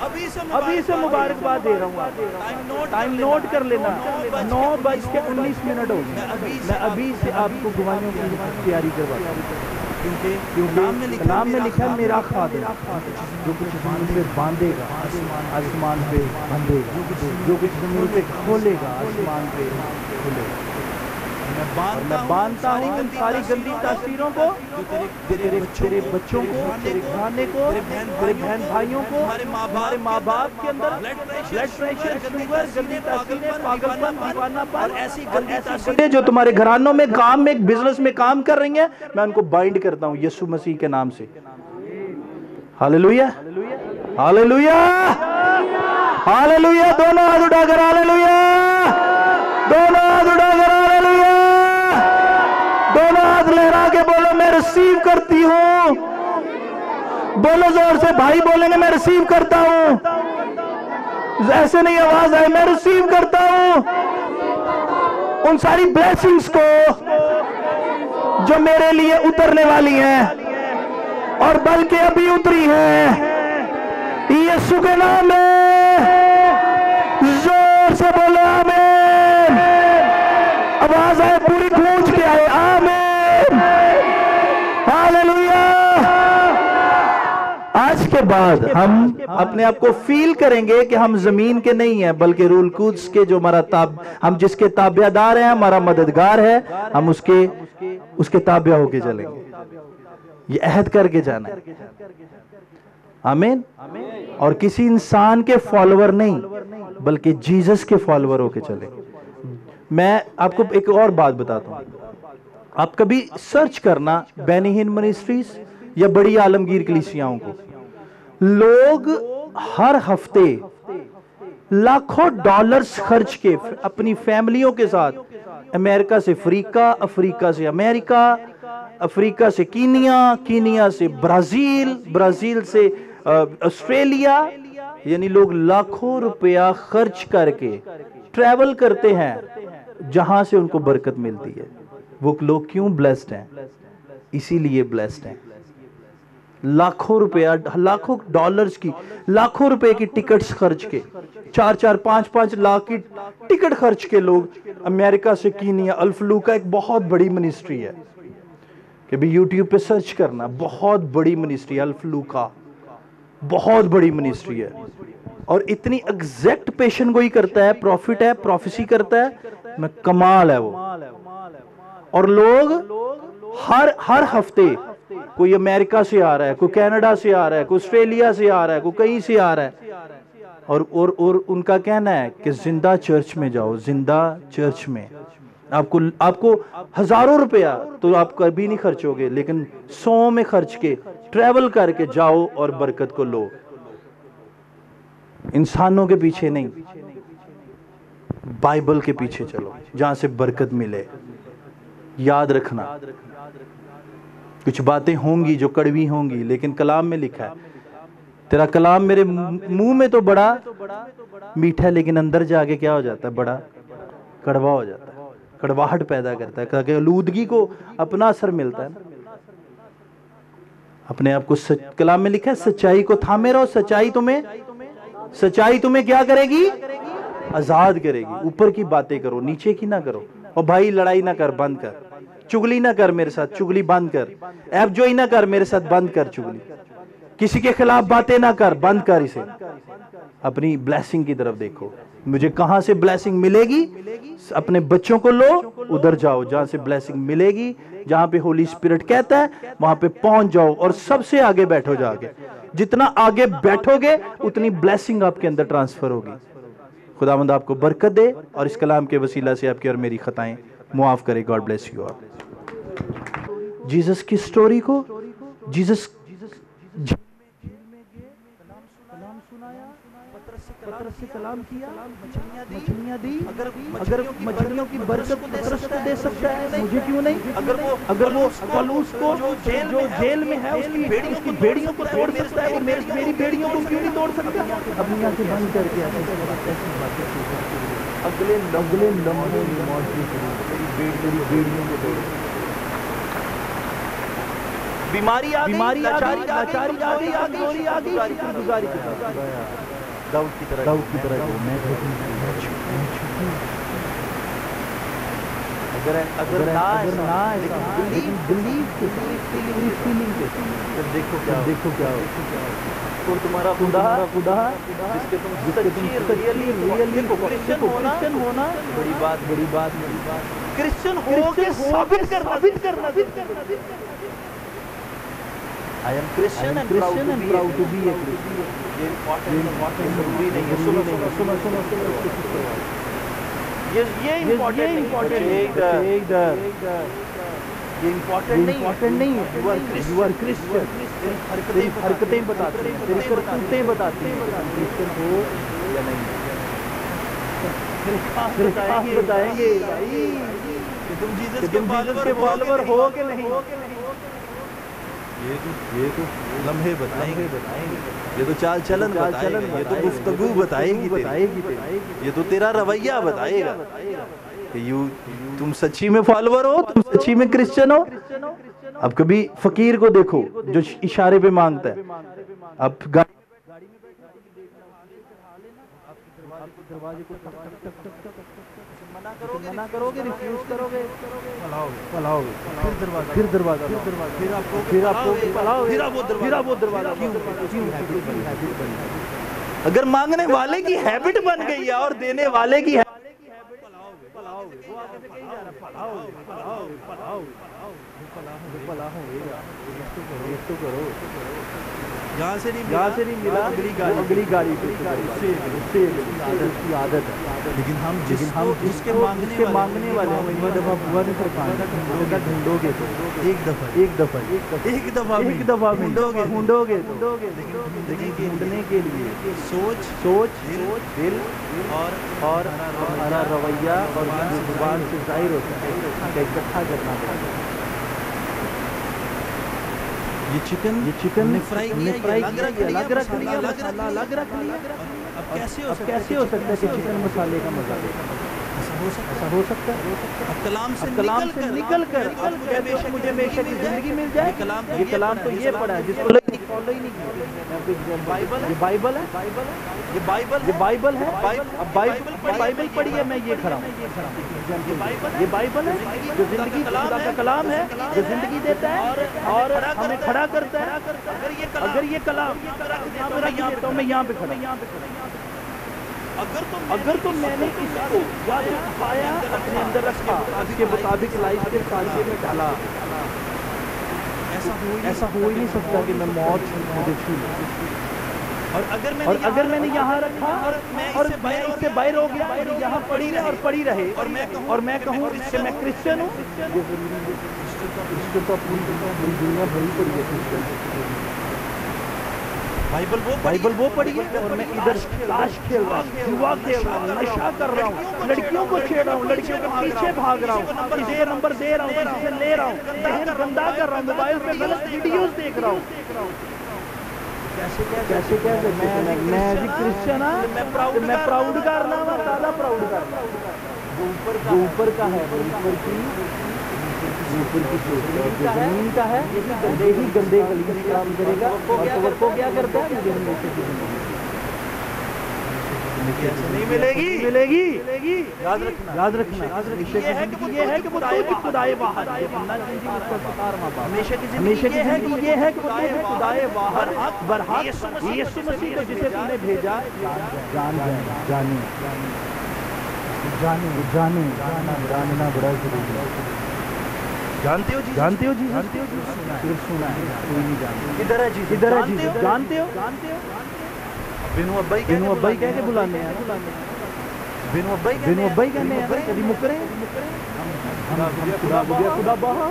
ابھی سے مبارکباد دے رہا ہوں ٹائم نوٹ کر لینا 9:19 ہو گئے میں ابھی سے آپ کو گوائیوں کی تیاری کرواتا ہوں کیونکہ کلام میں لکھا ہے میرا خادم جو کچھ زمین پہ باندھے گا آسمان پہ باندھے گا جو کچھ زمین پہ کھولے گا آسمان پہ کھولے گا میں باندھتا ہوں ساری گندی تاثیروں کو تیرے بچوں کو تیرے گھرانے کو تیرے بہن بھائیوں کو ہمارے ماں باپ کے اندر بلڈ پریشر شوگر گندی تاثیریں پاگل پن دیوانہ پن ایسی گندی تاثیریں جو تمہارے گھرانوں میں کام میں بزنس میں کام کر رہی ہیں میں ان کو بائنڈ کرتا ہوں یسوع مسیح کے نام سے ہاللیلویہ ہاللیلویہ ہاللیلویہ دونوں ہاتھ اٹھا کر ہاللیلویہ دونوں ہاتھ اٹھا کر ہاللیلویہ دونوں ہاتھ لہرا کے بولو میں ریسیو کرتی ہوں بولو زور سے بھائی بولیں گے میں ریسیو کرتا ہوں ایسے نہیں آواز آئے میں ریسیو کرتا ہوں ان ساری بلیسنگز کو جو میرے لیے اترنے والی ہیں اور بلکہ ابھی اتری ہیں یسوع کے نام میں زور سے بولو آمین آواز آئے پوری گونج کے آئے آمین ہاللیلویہ آج کے بعد ہم اپنے آپ کو فیل کریں گے کہ ہم زمین کے نہیں ہیں بلکہ روح القدس کے جو ہم جس کے تابع دار ہیں ہمارا مددگار ہے ہم اس کے تابع ہو کے چلیں گے یہ عہد کر کے جانا ہے آمین اور کسی انسان کے فالوور نہیں بلکہ جیزس کے فالوور ہو کے چلیں میں آپ کو ایک اور بات بتاتا ہوں آپ کبھی سرچ کرنا بینی ہند منسٹریز یا بڑی عالمگیر کلیسیاؤں کو لوگ ہر ہفتے لاکھوں ڈالرز خرچ کے اپنی فیملیوں کے ساتھ امریکہ سے افریقہ افریقہ سے امریکہ افریقہ سے کینیا کینیا سے برازیل سے آسٹریلیا یعنی لوگ لاکھوں روپیہ خرچ کر کے ٹریول کرتے ہیں جہاں سے ان کو برکت ملتی ہے وہ لوگ کیوں بلیسڈ ہیں اسی لیے بلیسڈ ہیں لاکھوں روپیہ لاکھوں ڈالرز کی لاکھوں روپے کی ٹکٹس خرچ کے 4-5 لاکھ کی ٹکٹ خرچ کے لوگ امریکہ سے کینیا الفلوکا ایک بہت بڑی منسٹری ہے کہ بھی یوٹیوب پہ سرچ کرنا، بہت بڑی منسٹری الفلوکا، بہت بڑی منسٹری ہے، اور اتنی ایگزیکٹ پیشن گوئی کرتا ہے، پروفٹ ہے، پروفیسی کرتا ہے، میں کمال ہے وہ۔ اور لوگ ہر ہفتے کوئی امریکہ سے آ رہا ہے، کوئی کینیڈا سے آ رہا ہے، کوئی آسٹریلیا سے آ رہا ہے، کوئی کہیں سے آ رہا ہے، اور ان کا کہنا ہے کہ زندہ چرچ میں جاؤ، زندہ چرچ میں آپ کو ہزاروں روپیہ تو آپ کبھی نہیں خرچ ہوگے، لیکن 100 میں خرچ کے ٹریول کر کے جاؤ اور برکت کو لو، انسانوں کے پیچھے نہیں، بائبل کے پیچھے چلو جہاں سے برکت ملے۔ یاد رکھنا کچھ باتیں ہوں گی جو کڑوی ہوں گی، لیکن کلام میں لکھا ہے تیرا کلام میرے منہ میں تو بڑا میٹھا ہے، لیکن اندر جا کے کیا ہو جاتا ہے؟ بڑا کڑوا ہو جاتا ہے، کڑواہٹ پیدا کرتا ہے، کہ آلودگی کو اپنا اثر ملتا ہے۔ اپنے آپ کو کلام میں لکھا ہے سچائی کو تھامے رہو، سچائی تمہیں کیا کرے گی؟ آزاد کرے گی۔ اوپر کی باتیں کرو، نیچے کی نہ کرو۔ اور بھائی لڑائی نہ کر، بند کر، چگلی نہ کر میرے ساتھ، چگلی بند کر، ایب جوئی نہ کر میرے ساتھ، بند کر چگلی، کسی کے خلاف باتیں نہ کر، بند کر اسے۔ اپنی بلیسنگ کی طرف دیکھو، مجھے کہاں سے بلیسنگ ملے گی؟ اپنے بچوں کو لو، ادھر جاؤ جہاں سے بلیسنگ ملے گی، جہاں پہ ہولی اسپرٹ کہتا ہے وہاں پہ پہنچ جاؤ، اور سب سے آگے بیٹھو جا کے۔ جتنا آگے بیٹھو گے اتنی بلیسنگ آپ کے اندر ٹرانسفر ہوگی۔ خداوند آپ کو برکت دے، اور اس کلام کے وسیلہ سے آپ کی اور میری خطائیں معاف کرے۔ God bless you all. Jesus کی سٹوری کو، جیزس پترس سے کلام کیا، مچھلیاں دی۔ اگر مچھلیوں کی برکت پترس کو دے سکتا ہے، مجھے کیوں نہیں؟ اگر وہ پولس کو جو جیل میں ہے اس کی بیڑیوں کو توڑ سکتا ہے، وہ میری بیڑیوں کو کیوں نہیں توڑ سکتا؟ اپنی آنکھیں بند کر کے اگلے لمحے میں موت کی تیری بیڑیوں کو توڑ۔ بیماری آ گئی، لاچاری آ گئی، شکر گزاری کے ساتھ داؤد کی طرح جو میں اگر نہ لیکن بلیو کے فیلنگ کے ساتھ دیکھو کیا ہو۔ اور تمہارا خدا جس کے تم ریئلی کرسچن ہونا بڑی بات کرسچن ہو کے ثابت کرنا۔ I am Christian and proud to be a Christian. یہ امپورٹنٹ ضروری نہیں ہے۔ سنو یہ امپورٹنٹ نہیں ہے۔ You are Christian. تیری حرکتیں بتاتی ہیں، تیری کرتوتیں بتاتی ہیں کرسچن ہو یا نہیں۔ صرف بتائیں گے کہ تم جیزس کے فالوور ہو کہ نہیں۔ یہ تو لمحے بتائیں گے، یہ تو چال چلن بتائے گا، یہ تو گفتگو بتائے گی، یہ تو تیرا رویہ بتائے گا کہ تم سچی میں فالوور ہو، تم سچی میں کرسچن ہو۔ اب کبھی فقیر کو دیکھو جو اشارے پہ مانگتا ہے، اب دروازے کو منع کرو گے، ریفیوز کرو گے، پلاؤ گے، پھر دروازہ اگر مانگنے والے کی ہیبٹ بن گئی ہے اور دینے والے کی یہاں سے نہیں ملا، اگلی گاڑی پہ عادت ہے۔ لیکن ہم جس کے مانگنے والے ڈھونڈو گے ایک دفعہ ڈھونڈو گے، لیکن ڈھونڈنے کے لیے سوچ دل اور ہمارا رویہ اور زبان سے ظاہر ہوتا ہے، اکٹھا کرنا پڑتا ہے۔ یہ چکن نے فرائی کیا، الگ رکھ لیا، اب کیسے ہو سکتا ہے کہ چکن مسالے کا مزہ دے؟ ایسا ہو سکتا ہے؟ اب کلام سے نکل کر مجھے بے شک زندگی مل جائے، یہ کلام تو یہ پڑا ہے جس کو فالو ہی نہیں کیا. بائبل ہے, یہ بائبل ہے. اب بائبل پڑھی ہے, میں یہ کھڑا ہوں. یہ بائبل ہے جو زندگی خدا کا کلام ہے, جو زندگی دیتا ہے اور ہمیں کھڑا کرتا ہے. اگر یہ کلام میں یہاں پہ کھڑا, اگر تو میں نے اس کو یا تو پایا, اپنے اندر رکھا, اس کے مطابق لائف کے سانچے میں ڈالا, ایسا ہو ہی نہیں سکتا کہ میں موت مجھے چھو لوں. اور اگر میں نے یہاں رکھا اور میں اس سے باہر ہو گیا اور یہاں پڑی رہے اور میں کہوں کہ میں کرسچن ہوں, تو پوری دنیا بھری پڑی ہے. بائبل وہ پڑھی ہے اور میں ادھر تاش کھیل رہا ہوں, جوا کھیل رہا ہوں, نشہ کر رہا ہوں, لڑکیوں کو چھیڑ رہا ہوں, لڑکیوں کے پیچھے بھاگ رہا ہوں, کسی کو نمبر دے رہا ہوں, کسی سے لے رہا ہوں, ذہن گندا کر رہا ہوں, موبائل پہ غلط ویڈیوز دیکھ رہا ہوں. کیسے میں بھی کرسچن ہوں, میں پراؤڈ کرنا وا, زیادہ پراؤڈ کرنا. جو اوپر کا ہے, اوپر کی زمین کا ہے, یہی گندے گلی کام کرے گا. اور وہ کیا کرتا ہے, مجھے نہیں ملے گی. یاد رکھنا یہ ہے کہ وہ خدائے واحد ہے. ہمیشہ کی زندگی یہ ہے کہ وہ خدائے واحد برحق یسوع مسیح کو جسے تم نے بھیجا جاننا بڑا ضروری ہے. جانتے ہو جی, صرف سنا ہے, کوئی نہیں جانتا. ادھر ہے جی, جانتے ہو. بینو ابائی کہہ کے بلانے ہیں, بینو ابائی کہنے ہیں, کبھی مکرے خدا بہا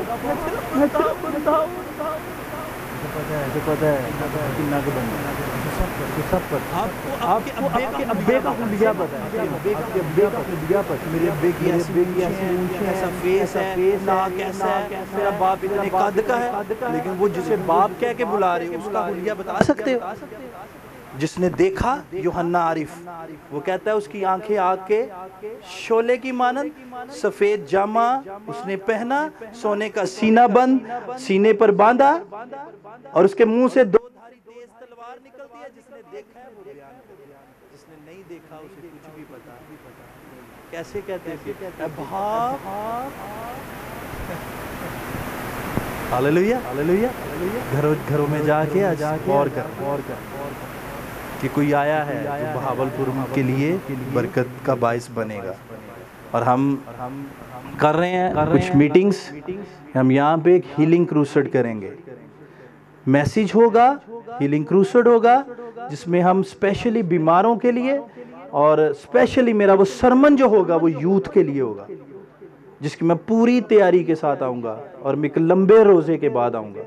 پتہ ہے کتنا کے بندے. آپ کو آپ کے ابے کا خلیہ پتہ ہے, میرے ابے کی ایسا فیس ہے, ناک ایسا ہے, میرا باپ اتنے قد کا ہے, لیکن وہ جسے باپ کہہ کے بلا رہے اس کا خلیہ بتا سکتے ہو؟ جس نے دیکھا یوحنا عارف, وہ کہتا ہے اس کی آنکھیں آگ کے شعلے کی مانند, سفید جامہ اس نے پہنا, سونے کا سینہ بند سینے پر باندھا, اور اس کے منہ سے 2 دھاری تیز تلوار نکلتی ہے. جس نے دیکھا ہے وہ بیان کرتا ہے, جس نے نہیں دیکھا اسے کچھ بھی پتا. کیسے کہتے ہیں اے باپ, ہاللیلویا. گھروں میں جا کے غور کر کہ کوئی آیا ہے جو بہاولپور کے لیے برکت کا باعث بنے گا. اور ہم کر رہے ہیں کچھ میٹنگز, ہم یہاں پہ ایک ہیلنگ کروسیڈ کریں گے. میسیج ہوگا, ہیلنگ کروسیڈ ہوگا, جس میں ہم اسپیشلی بیماروں کے لیے, اور اسپیشلی میرا وہ سرمن جو ہوگا وہ یوتھ کے لیے ہوگا, جس کی میں پوری تیاری کے ساتھ آؤں گا, اور میں ایک لمبے روزے کے بعد آؤں گا.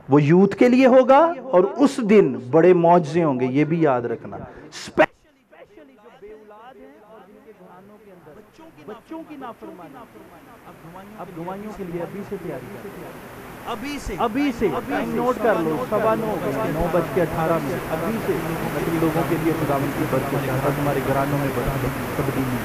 وہ یوتھ کے لیے ہوگا, اور اس دن بڑے معجزے ہوں گے, یہ بھی یاد رکھنا. اسپیشلی جو بے اولاد ہیں اور جن کے گھرانوں کے اندر بچوں کی نافرمانی, اب گواہیوں کے لیے ابھی سے تیاری کریں. ابھی سے ٹائم نوٹ کر لو, 9:18 ابھی سے تم لوگوں کے لیے خداوند کی برکت چاہتا, تمہارے گھرانوں میں تبدیلی.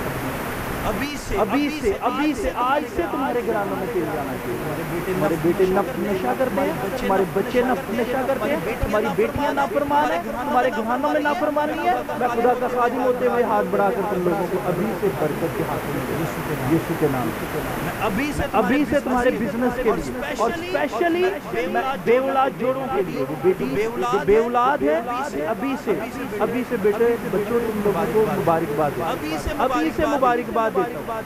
ابھی سے آج سے تمہارے گھرانوں میں تیل جانا چاہیے. تمہارے بیٹے نشہ کرتے ہیں, تمہارے بچے نشہ کرتے ہیں, تمہاری بیٹیاں نافرمان ہیں, تمہارے گھرانوں میں نافرمانی ہے. میں خدا کا خادم ہوتے ہوئے ہاتھ بڑھا کر تم لوگوں کو ابھی سے برکت کے ہاتھ میں یسوع کے نام سے, ابھی سے تمہارے بزنس کے لیے, اور اسپیشلی بے اولاد جوڑوں کے لیے, بیٹی جو بے اولاد ہے, ابھی سے بیٹے بچوں تم لوگوں کو مبارکباد, ابھی سے مبارکباد دیتا ہوں,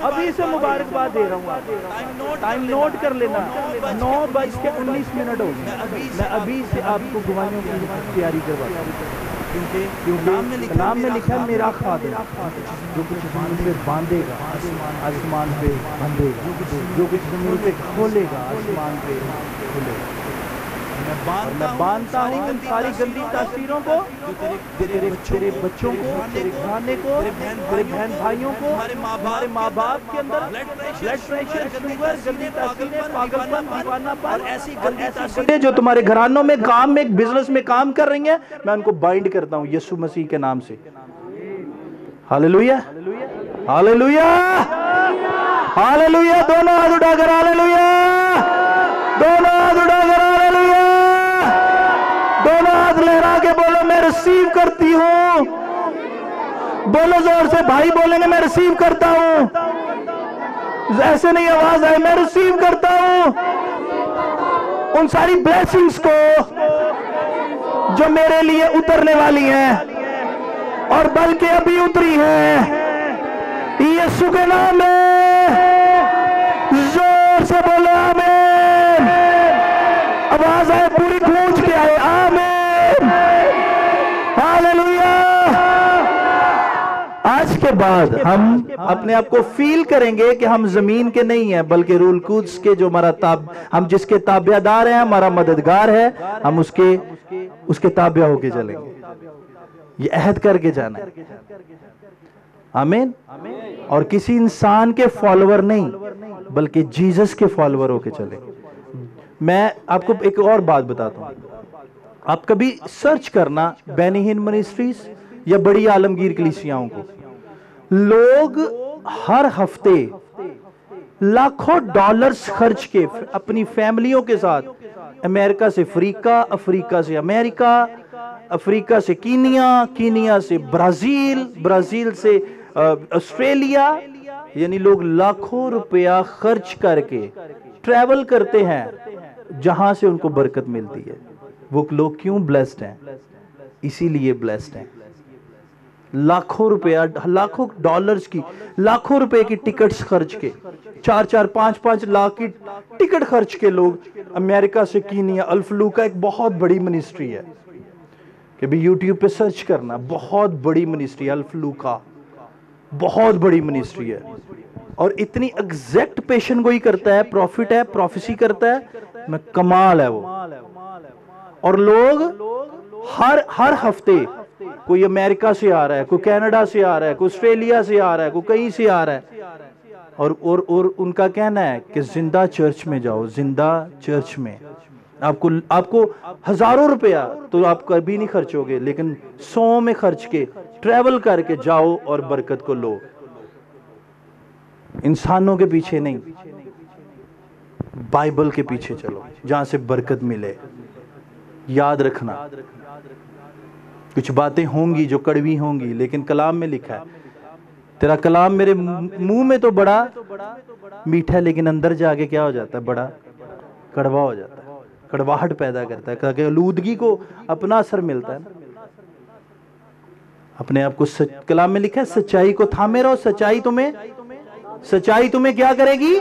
ابھی سے مبارکباد دے رہا ہوں. ٹائم نوٹ کر لینا, 9:19 ہو گئے. میں ابھی سے آپ کو گواہیوں کی تیاری کرواتا ہوں, کیونکہ کلام میں لکھا ہے میرا خادم جو کچھ زمین پہ باندھے گا آسمان پہ باندھے گا, جو کچھ زمین پہ کھولے گا آسمان پہ کھولے گا. میں باندھتا ہوں ان ساری گندی تاثیروں کو, تیرے بچوں کو, تیرے گھرانے کو, تیرے بہن بھائیوں کو, ہمارے ماں باپ کے اندر بلڈ پریشر, شوگر, گندی تاثیریں, پاگل پن, دیوانہ پن, ایسی گندی تاثیریں جو تمہارے گھرانوں میں کام میں بزنس میں کام کر رہی ہیں, میں ان کو بائنڈ کرتا ہوں یسوع مسیح کے نام سے. ہاللیلویا, ہاللیلویا, ہاللیلویا. دونوں ہاتھ اٹھا کر ہاللیلویا, دونوں ہاتھ اٹھا کر ہاللیلویا. کے بولو میں ریسیو کرتی ہوں. بولو زور سے, بھائی بولیں گے میں ریسیو کرتا ہوں. ایسے نہیں آواز آئے, میں ریسیو کرتا ہوں ان ساری بلیسنگز کو جو میرے لیے اترنے والی ہیں اور بلکہ ابھی اتری ہیں. یسوع کے نام میں زور سے بولو آمین. آواز آئے پوری گونج کے آئے, آمین, ہاللویہ. آج کے بعد ہم اپنے آپ کو فیل کریں گے کہ ہم زمین کے نہیں ہیں بلکہ روح القدس کے, جو ہمارا ہم جس کے تابع دار ہیں, ہمارا مددگار ہے, ہم اس کے تابع ہو کے چلیں گے. یہ عہد کر کے جانا ہے. آمین. اور کسی انسان کے فالوور نہیں بلکہ جیزس کے فالوور ہو کے چلیں گے. میں آپ کو ایک اور بات بتاتا ہوں. آپ کبھی سرچ کرنا بینی ہند منسٹریز یا بڑی عالمگیر کلیسیاؤں کو, لوگ ہر ہفتے لاکھوں ڈالرز خرچ کے اپنی فیملیوں کے ساتھ امریکہ سے افریقہ, افریقہ سے امریکہ, افریقہ سے کینیا, کینیا سے برازیل, برازیل سے آسٹریلیا, یعنی لوگ لاکھوں روپیہ خرچ کر کے ٹریول کرتے ہیں جہاں سے ان کو برکت ملتی ہے. وہ لوگ کیوں بلیسڈ ہیں؟ اسی لیے بلیسڈ ہیں. لاکھوں روپیہ, لاکھوں ڈالرز کی, لاکھوں روپے کی ٹکٹس خرچ کے, 4-4, 5-5 لاکھ کی ٹکٹ خرچ کے لوگ امریکہ سے کینیا. الفلوکا ایک بہت بڑی منسٹری ہے, کہ بھی یوٹیوب پہ سرچ کرنا, بہت بڑی منسٹری ہے الفلوکا, بہت بڑی منسٹری ہے. اور اتنی ایگزیکٹ پیشن گوئی کرتا ہے, پروفٹ ہے, پروفیسی کرتا ہے, میں کمال ہے وہ. اور لوگ ہر ہفتے کوئی امریکہ سے آ رہا ہے, کوئی کینیڈا سے آ رہا ہے, کوئی آسٹریلیا سے آ رہا ہے, کوئی کہیں سے آ رہا ہے, اور ان کا کہنا ہے کہ زندہ چرچ میں جاؤ, زندہ چرچ میں آپ کو ہزاروں روپیہ تو آپ کبھی نہیں خرچو گے, لیکن 100 میں خرچ کے ٹریول کر کے جاؤ اور برکت کو لو. انسانوں کے پیچھے نہیں, بائبل کے پیچھے چلو جہاں سے برکت ملے. یاد رکھنا, کچھ باتیں ہوں گی جو کڑوی ہوں گی, لیکن کلام میں لکھا ہے تیرا کلام میرے منہ میں تو بڑا میٹھا ہے, لیکن اندر جا کے کیا ہو جاتا ہے؟ بڑا کڑوا ہو جاتا ہے, کڑواہٹ پیدا کرتا ہے, کہ آلودگی کو اپنا اثر ملتا ہے. اپنے آپ کو کلام میں لکھا ہے سچائی کو تھامے رہو, سچائی تمہیں کیا کرے گی؟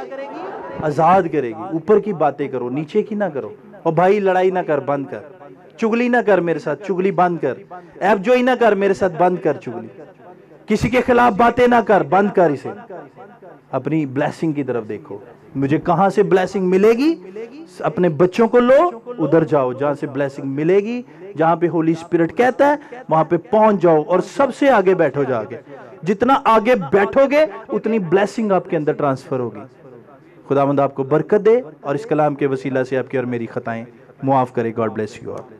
آزاد کرے گی. اوپر کی باتیں کرو, نیچے کی نہ کرو. اور بھائی لڑائی نہ کر, بند کر. چگلی نہ کر میرے ساتھ, چگلی بند کر. ایب جوئی نہ کر میرے ساتھ, بند کر چگلی. کسی کے خلاف باتیں نہ کر, بند کر اسے. اپنی بلیسنگ کی طرف دیکھو, مجھے کہاں سے بلیسنگ ملے گی؟ اپنے بچوں کو لو, ادھر جاؤ جہاں سے بلیسنگ ملے گی, جہاں پہ ہولی اسپرٹ کہتا ہے وہاں پہ پہنچ جاؤ اور سب سے آگے بیٹھو. جا کے جتنا آگے بیٹھو گے اتنی بلیسنگ آپ کے اندر ٹرانسفر ہوگی. خداوند آپ کو برکت دے اور اس کلام کے وسیلہ سے آپ کی اور میری خطائیں معاف کرے. God bless you all.